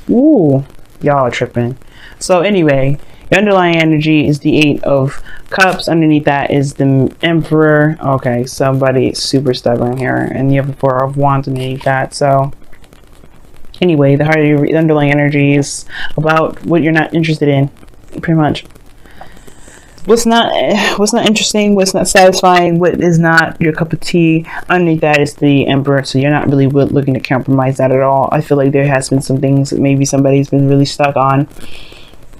Ooh, y'all are tripping. So anyway, your underlying energy is the 8 of Cups. Underneath that is the Emperor. Okay, somebody super stubborn here. And you have the 4 of Wands underneath that. So anyway, the heart of your underlying energy is about what you're not interested in, pretty much. What's not interesting, what's not satisfying, what is not your cup of tea. Underneath that is the Emperor, so you're not really looking to compromise that at all. I feel like there has been some things that maybe somebody's been really stuck on.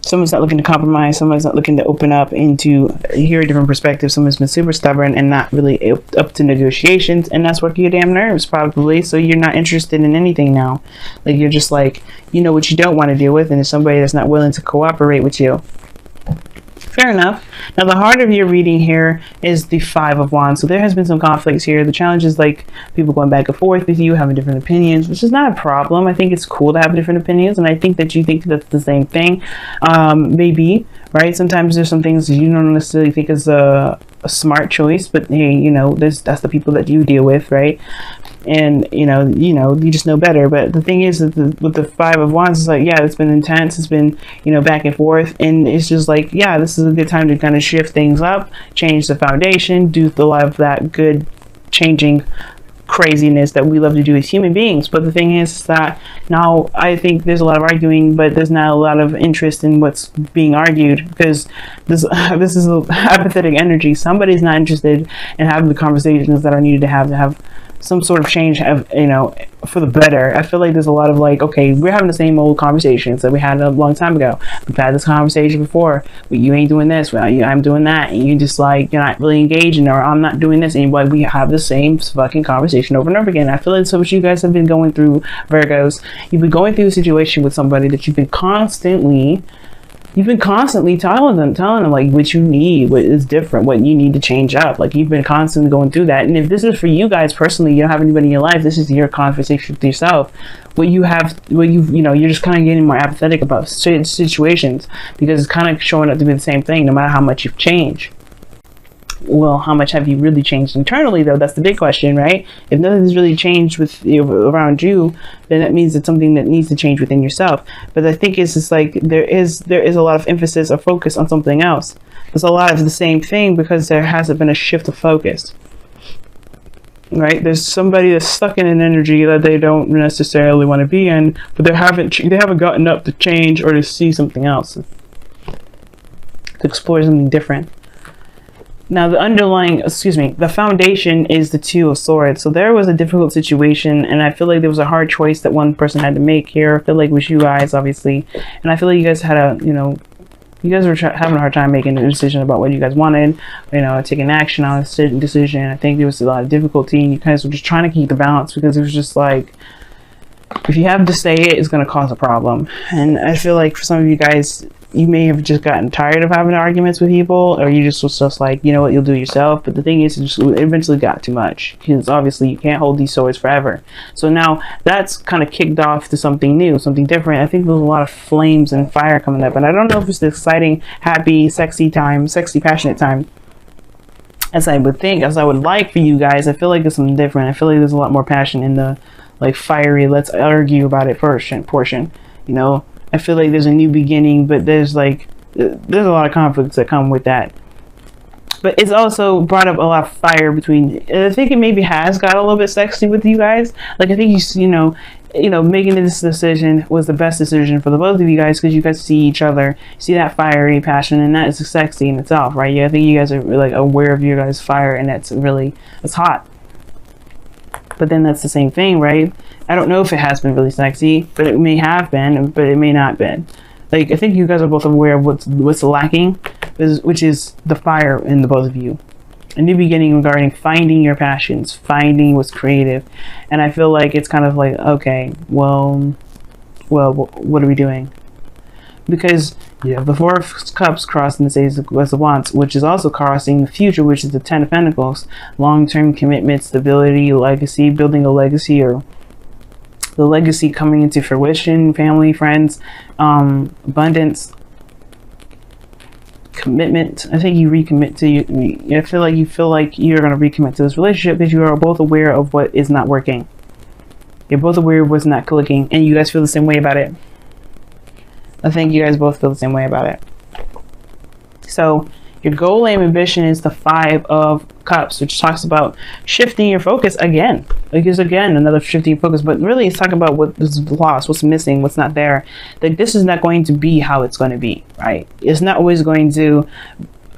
Someone's not looking to compromise, someone's not looking to open up into hear a different perspective. Someone's been super stubborn and not really up to negotiations, and that's working your damn nerves probably. So you're not interested in anything now. Like, you're just like, you know what you don't want to deal with, and it's somebody that's not willing to cooperate with you. Fair enough. Now, the heart of your reading here is the 5 of Wands. So there has been some conflicts here. The challenge is like people going back and forth with you, having different opinions, which is not a problem. I think it's cool to have different opinions, and I think that you think that's the same thing. Maybe, right? Sometimes there's some things you don't necessarily think is a smart choice, but hey, you know, that's the people that you deal with, right? And you just know better. But the thing is that with the 5 of Wands, it's like, yeah, it's been intense, it's been, back and forth, and it's just like, yeah, this is a good time to kind of shift things up, change the foundation, do a lot of that good changing craziness that we love to do as human beings. But the thing is that now I think there's a lot of arguing, but there's not a lot of interest in what's being argued, because this is a apathetic energy. Somebody's not interested in having the conversations that are needed to have some sort of change, for the better. I feel like there's a lot of like, okay, we're having the same old conversations that we had a long time ago. We've had this conversation before. Well, you ain't doing this. Well, I'm doing that. And you just like, you're not really engaging, or I'm not doing this. And like, we have the same fucking conversation over and over again. I feel like so what you guys have been going through, Virgos, you've been going through a situation with somebody that you've been constantly telling them like what you need, what is different, what you need to change up. Like, you've been constantly going through that. And if this is for you guys personally, you don't have anybody in your life, this is your conversation with yourself. You're just kind of getting more apathetic about certain situations, because it's kind of showing up to be the same thing no matter how much you've changed. Well, how much have you really changed internally, though? That's the big question, right? If nothing's really changed with around you, then that means it's something that needs to change within yourself. But I think it's just like there is a lot of emphasis or focus on something else. There's a lot of the same thing because there hasn't been a shift of focus, right? There's somebody that's stuck in an energy that they don't necessarily want to be in, but they haven't gotten up to change or to see something else, to explore something different. Now, the foundation is the 2 of Swords. So there was a difficult situation, and I feel like there was a hard choice that one person had to make here. I feel like it was you guys, obviously. And I feel like you guys had you guys were having a hard time making a decision about what you guys wanted, taking action on a certain decision. I think there was a lot of difficulty, and you guys were just trying to keep the balance, because it was just like, if you have to say it, it's going to cause a problem. And I feel like for some of you guys, you may have just gotten tired of having arguments with people, or you just was just like, you know what, you'll do it yourself. But the thing is, it eventually got too much, because obviously you can't hold these swords forever. So now that's kind of kicked off to something new, something different. I think there's a lot of flames and fire coming up, and I don't know if it's the exciting, happy, sexy, passionate time as I would think, as I would like for you guys. I feel like there's something different. I feel like there's a lot more passion in the like fiery, let's argue about it portion. I feel like there's a new beginning, but there's a lot of conflicts that come with that. But it's also brought up a lot of fire between. I think it maybe has got a little bit sexy with you guys. Like, I think making this decision was the best decision for the both of you guys, because you guys see each other, see that fiery passion, and that is sexy in itself, right? Yeah, I think you guys are like aware of your guys' fire, and it's hot. But then that's the same thing, right? I don't know if it has been really sexy, but it may have been, but it may not have been. Like, I think you guys are both aware of what's lacking, which is the fire in the both of you. A new beginning regarding finding your passions, finding what's creative. And I feel like it's kind of like, okay, well, what are we doing? Because you have the 4 of Cups crossing the Ace of Wands, which is also crossing the future, which is the 10 of Pentacles. Long-term commitment, stability, legacy, building a legacy, or the legacy coming into fruition, family, friends, abundance, commitment. I think you recommit to you. I feel like you're going to recommit to this relationship, because you are both aware of what is not working. You're both aware of what's not clicking, and you guys feel the same way about it. I think you guys both feel the same way about it. So your goal, aim, ambition is the 5 of Cups, which talks about shifting your focus again. Like, it's again another shifting your focus, but really it's talking about what is lost, what's missing, what's not there. Like, this is not going to be how it's going to be, right? It's not always going to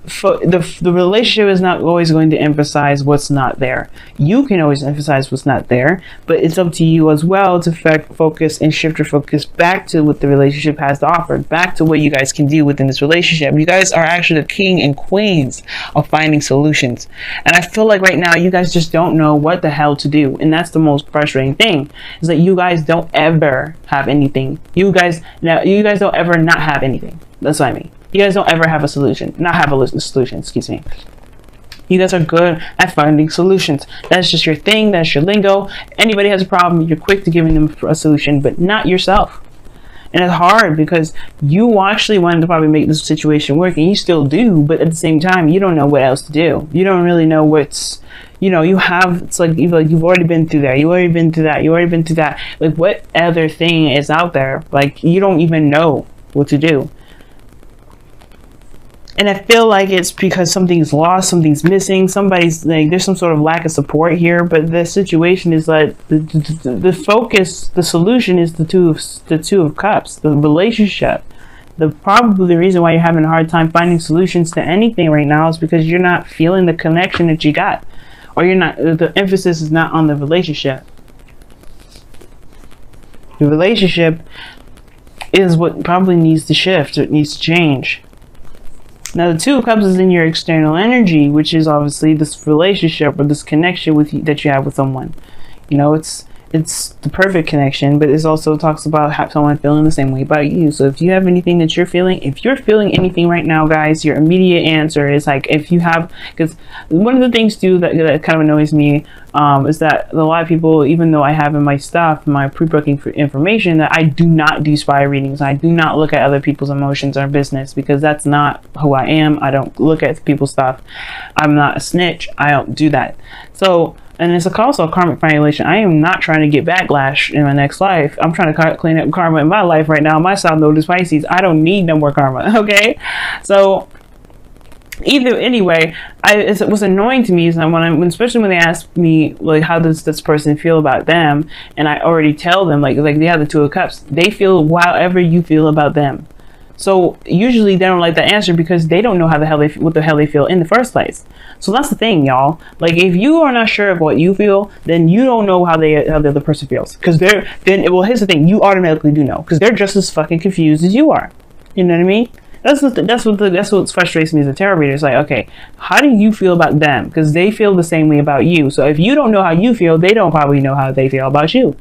the relationship is not always going to emphasize what's not there. You can always emphasize what's not there, but it's up to you as well to focus and shift your focus back to what the relationship has to offer, back to what you guys can do within this relationship. You guys are actually the king and queens of finding solutions, and I feel like right now you guys just don't know what the hell to do, and that's the most frustrating thing, is that you guys don't ever have anything. You guys don't ever not have anything. That's what I mean. You guys don't ever have a solution. Not have a solution, excuse me. You guys are good at finding solutions. That's just your thing. That's your lingo. Anybody has a problem, you're quick to giving them a solution, but not yourself. And it's hard because you actually wanted to probably make this situation work, and you still do, but at the same time, you don't know what else to do. You don't really know what's, it's like you've already been through that. You already been through that. You already been through that. Like, what other thing is out there? Like, you don't even know what to do. And I feel like it's because something's lost, something's missing, somebody's like, there's some sort of lack of support here. But the situation is like the focus, the solution is the two of Cups, the relationship. Probably the reason why you're having a hard time finding solutions to anything right now is because you're not feeling the connection that you got, or the emphasis is not on the relationship. The relationship is what probably needs to shift, it needs to change. Now, the 2 of Cups is in your external energy, which is obviously this relationship or this connection that you have with someone. It's the perfect connection, but it also talks about someone feeling the same way about you. So if you have anything that you're feeling, if you're feeling anything right now, guys, your immediate answer is like, because one of the things too that kind of annoys me is that a lot of people, even though I have in my stuff, my pre-booking information, that I do not do spy readings. I do not look at other people's emotions or business, because that's not who I am. I don't look at people's stuff. I'm not a snitch. I don't do that. So, and it's also a karmic violation. I am not trying to get backlash in my next life. I'm trying to clean up karma in my life right now. My South Node is Pisces. I don't need no more karma, okay? So, anyway, it was annoying to me is that especially when they ask me, like, how does this person feel about them, and I already tell them, like they have the 2 of Cups. They feel however you feel about them. So usually they don't like the answer because they don't know what the hell they feel in the first place. So that's the thing, y'all. Like, if you are not sure of what you feel, then you don't know how the other person feels. Because here's the thing, you automatically do know, because they're just as fucking confused as you are. You know what I mean? That's what frustrates me as a tarot reader. It's like, okay, how do you feel about them? Because they feel the same way about you. So if you don't know how you feel, they don't probably know how they feel about you.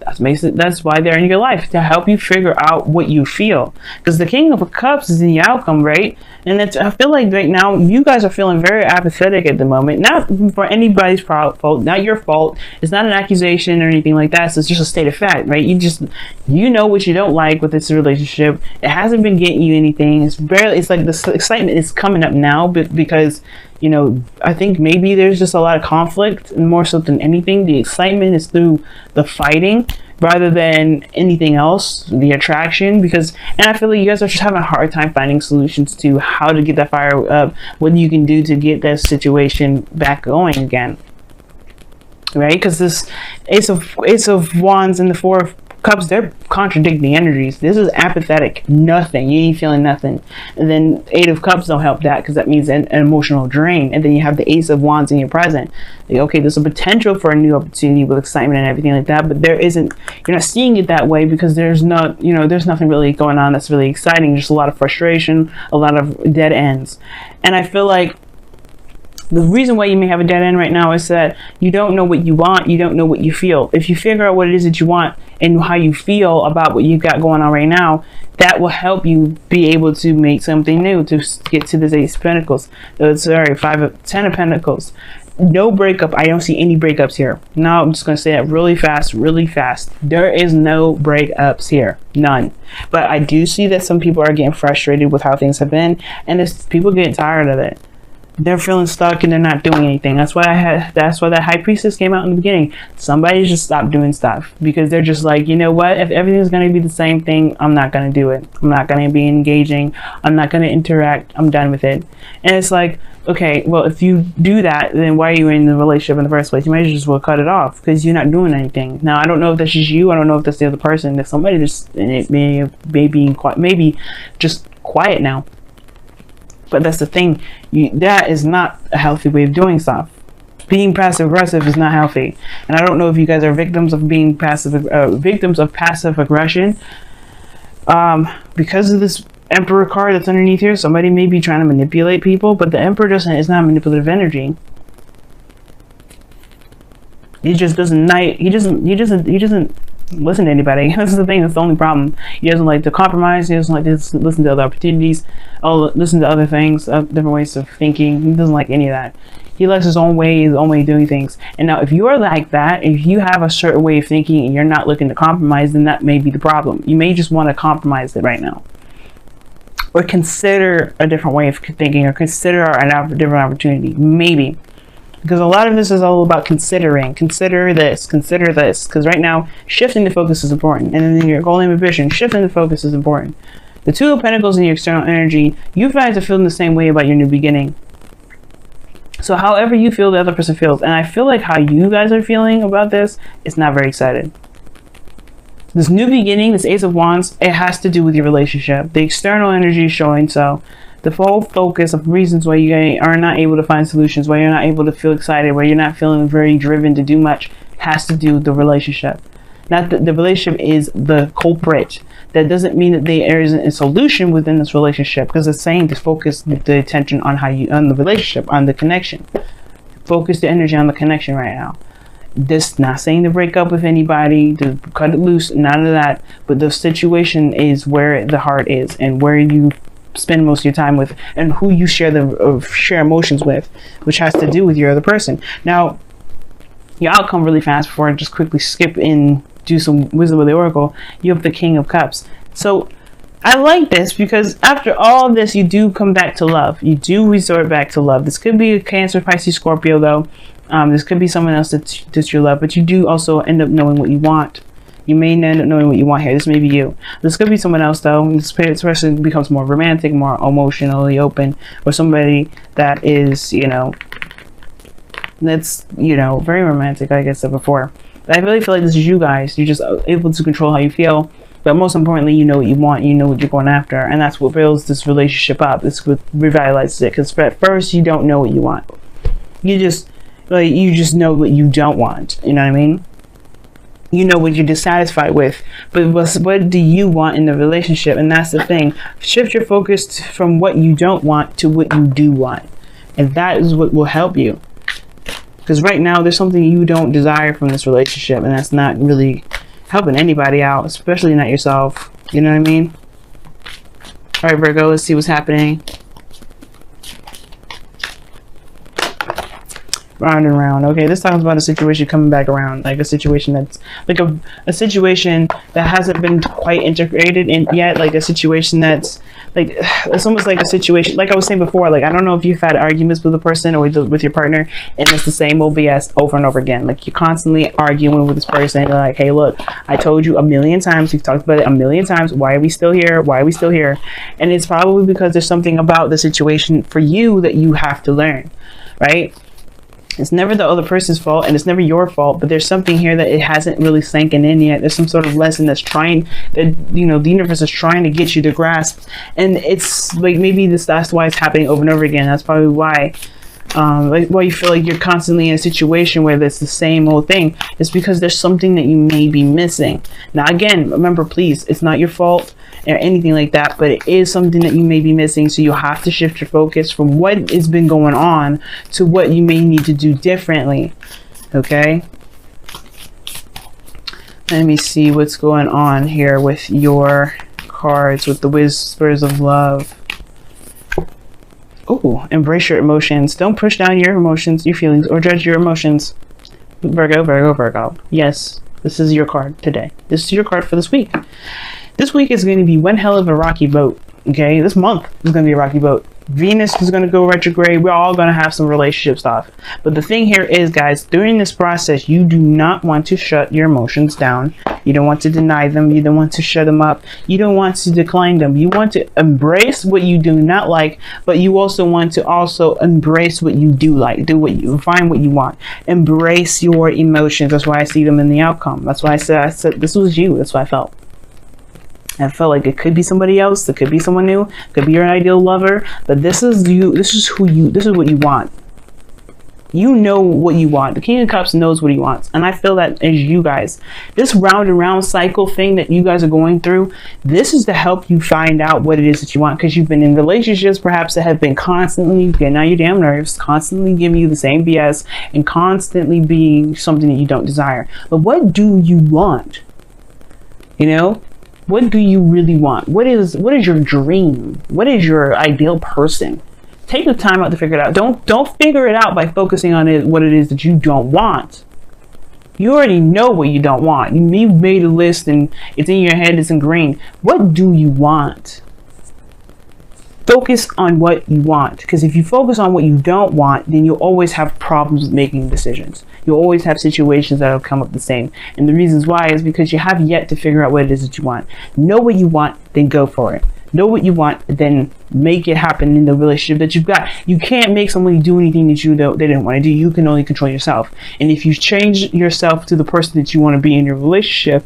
That's why they're in your life, to help you figure out what you feel. Because the King of Cups is in the outcome, right? And I feel like right now you guys are feeling very apathetic at the moment. Not for anybody's fault, not your fault. It's not an accusation or anything like that. So it's just a state of fact, right? You know what you don't like with this relationship. It hasn't been getting you anything. It's like the excitement is coming up now, because I think maybe there's just a lot of conflict, and more so than anything, the excitement is through the fighting rather than anything else, the attraction. And I feel like you guys are just having a hard time finding solutions to how to get that fire up, what you can do to get that situation back going again, right? Because this Ace of Wands and the 4 of Cups, they're contradicting energies. This is apathetic, nothing. You ain't feeling nothing. And then 8 of Cups don't help that, because that means an emotional drain. And then you have the Ace of Wands in your present. Like, okay, there's a potential for a new opportunity with excitement and everything like that, but you're not seeing it that way, because there's nothing really going on that's really exciting. Just a lot of frustration, a lot of dead ends. And I feel like the reason why you may have a dead end right now is that you don't know what you want, you don't know what you feel. If you figure out what it is that you want and how you feel about what you've got going on right now, that will help you be able to make something new, to get to this 8 of Pentacles. 10 of Pentacles. No breakup. I don't see any breakups here. Now I'm just going to say that really fast, really fast. There is no breakups here. None. But I do see that some people are getting frustrated with how things have been, and people getting tired of it. they're feeling stuck and they're not doing anything. That's why that high priestess came out in the beginning. Somebody just stopped doing stuff because they're just like, you know what, if everything's going to be the same thing, I'm not going to do it. I'm not going to be engaging. I'm not going to interact. I'm done with it. And it's like, okay, well, if you do that, then why are you in the relationship in the first place? You might just well cut it off because you're not doing anything. Now, I don't know if that's just you. I don't know if that's the other person. If somebody just maybe just quiet now. But that's the thing. That is not a healthy way of doing stuff. Being passive aggressive is not healthy. And I don't know if you guys are victims of being passive aggression. Because of this Emperor card that's underneath here, somebody may be trying to manipulate people, but the Emperor is not manipulative energy. He just doesn't listen to anybody. That's the thing. That's the only problem. He doesn't like to compromise. He doesn't like to listen to other opportunities. Listen to other things, different ways of thinking. He doesn't like any of that. He likes his own way of doing things. And now, if you're like that, if you have a certain way of thinking and you're not looking to compromise, then that may be the problem. You may just want to compromise it right now, or consider a different way of thinking, or consider a different opportunity, maybe. Because a lot of this is all about considering. Consider this. Because right now, shifting the focus is important. And then your goal and ambition, shifting the focus is important. The Two of Pentacles in your external energy, you guys are feeling the same way about your new beginning. So however you feel, the other person feels. And I feel like how you guys are feeling about this is not very excited. This new beginning, this Ace of Wands, it has to do with your relationship. The external energy is showing so. The full focus of reasons why you are not able to find solutions, why you're not able to feel excited, why you're not feeling very driven to do much, has to do with the relationship. Not that the relationship is the culprit. That doesn't mean that there isn't a solution within this relationship, because it's saying to focus the attention on on the relationship, on the connection. Focus the energy on the connection right now. This not saying to break up with anybody, to cut it loose, none of that. But the situation is where the heart is, and where you spend most of your time with, and who you share emotions with, which has to do with your other person. Now, your outcome really fast before I just quickly skip in, do some wisdom of the oracle. You have the King of Cups. So I like this because after all of this, you do come back to love. You do resort back to love. This could be a Cancer, Pisces, Scorpio, though. This could be someone else that's your love, but you do also end up knowing what you want. You may end up knowing what you want here. This may be you. This could be someone else, though. This person becomes more romantic, more emotionally open, or somebody that is, that's, very romantic, like I said before. But I really feel like this is you guys. You're just able to control how you feel. But most importantly, you know what you want. You know what you're going after. And that's what builds this relationship up. This what revitalizes it. Because at first, you don't know what you want. You just know what you don't want. You know what I mean? You know what you're dissatisfied with, but what do you want in the relationship? And that's the thing. Shift your focus from what you don't want to what you do want, and that is what will help you. Because right now there's something you don't desire from this relationship, and that's not really helping anybody out, especially not yourself. You know what I mean? All right, Virgo, let's see what's happening. Round and round. Okay, this talks about a situation coming back around, like a situation that's like a situation that hasn't been quite integrated in yet, like a situation that's like, it's almost like a situation, like I was saying before, like I don't know if you've had arguments with a person or with your partner, and it's the same old BS over and over again. Like you're constantly arguing with this person. You're like, hey, look, I told you a million times, we've talked about it a million times, why are we still here? Why are we still here? And it's probably because there's something about the situation for you that you have to learn, right? It's never the other person's fault, and it's never your fault, but there's something here that it hasn't really sanken in yet. There's some sort of lesson that's trying, that, the universe is trying to get you to grasp. And it's like, maybe that's why it's happening over and over again. That's probably why, why you feel like you're constantly in a situation where it's the same old thing. It's because there's something that you may be missing. Now, again, remember, please, it's not your fault or anything like that, but it is something that you may be missing. So you have to shift your focus from what has been going on to what you may need to do differently. Okay, let me see what's going on here with your cards, with the Whispers of Love. Oh, embrace your emotions. Don't push down your emotions, your feelings, or judge your emotions. Virgo, Virgo, Virgo. Yes, this is your card today. This is your card for this week. This week is going to be one hell of a rocky boat. Okay, this month is going to be a rocky boat. Venus is going to go retrograde. We're all going to have some relationship stuff. But the thing here is, guys, during this process, you do not want to shut your emotions down. You don't want to deny them. You don't want to shut them up. You don't want to decline them. You want to embrace what you do not like, but you also want to also embrace what you do like. Find what you want. Embrace your emotions. That's why I see them in the outcome. That's why I said this was you. That's what I felt. I felt like it could be somebody else, it could be someone new, it could be your ideal lover, but this is you, this is what you want. You know what you want. The King of Cups knows what he wants. And I feel that as you guys, this round and round cycle thing that you guys are going through, this is to help you find out what it is that you want. Because you've been in relationships perhaps that have been constantly getting on your damn nerves, constantly giving you the same BS, and constantly being something that you don't desire. But what do you want? You know? What do you really want? What is your dream? What is your ideal person? Take the time out to figure it out. Don't figure it out by focusing on what it is that you don't want. You already know what you don't want. You've made a list and it's in your head, it's ingrained. What do you want? Focus on what you want, because if you focus on what you don't want, then you'll always have problems with making decisions. You'll always have situations that will come up the same. And the reasons why is because you have yet to figure out what it is that you want. Know what you want, then go for it. Know what you want, then make it happen in the relationship that you've got. You can't make somebody do anything that they didn't want to do. You can only control yourself. And if you change yourself to the person that you want to be in your relationship,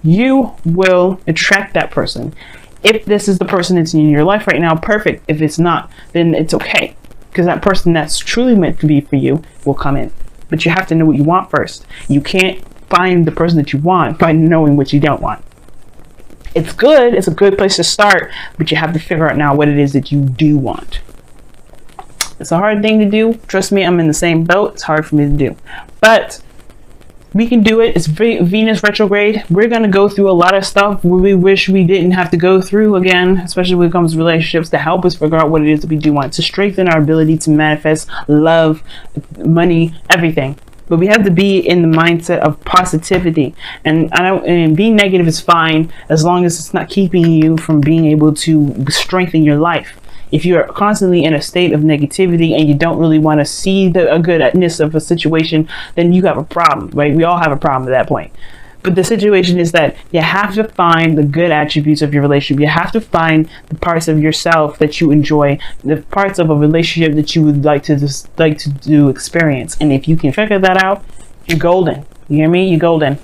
you will attract that person. If this is the person that's in your life right now, perfect. If it's not, then it's okay. Because that person that's truly meant to be for you will come in. But you have to know what you want first. You can't find the person that you want by knowing what you don't want. It's good. It's a good place to start. But you have to figure out now what it is that you do want. It's a hard thing to do. Trust me, I'm in the same boat. It's hard for me to do. But we can do it. It's Venus retrograde. We're going to go through a lot of stuff we wish we didn't have to go through again, especially when it comes to relationships, to help us figure out what it is that we do want, to strengthen our ability to manifest love, money, everything. But we have to be in the mindset of positivity. And being negative is fine as long as it's not keeping you from being able to strengthen your life. If you're constantly in a state of negativity and you don't really want to see the goodness of a situation, then you have a problem, right? We all have a problem at that point. But the situation is that you have to find the good attributes of your relationship. You have to find the parts of yourself that you enjoy, the parts of a relationship that you would like to experience. And if you can figure that out, you're golden. You hear me? You're golden.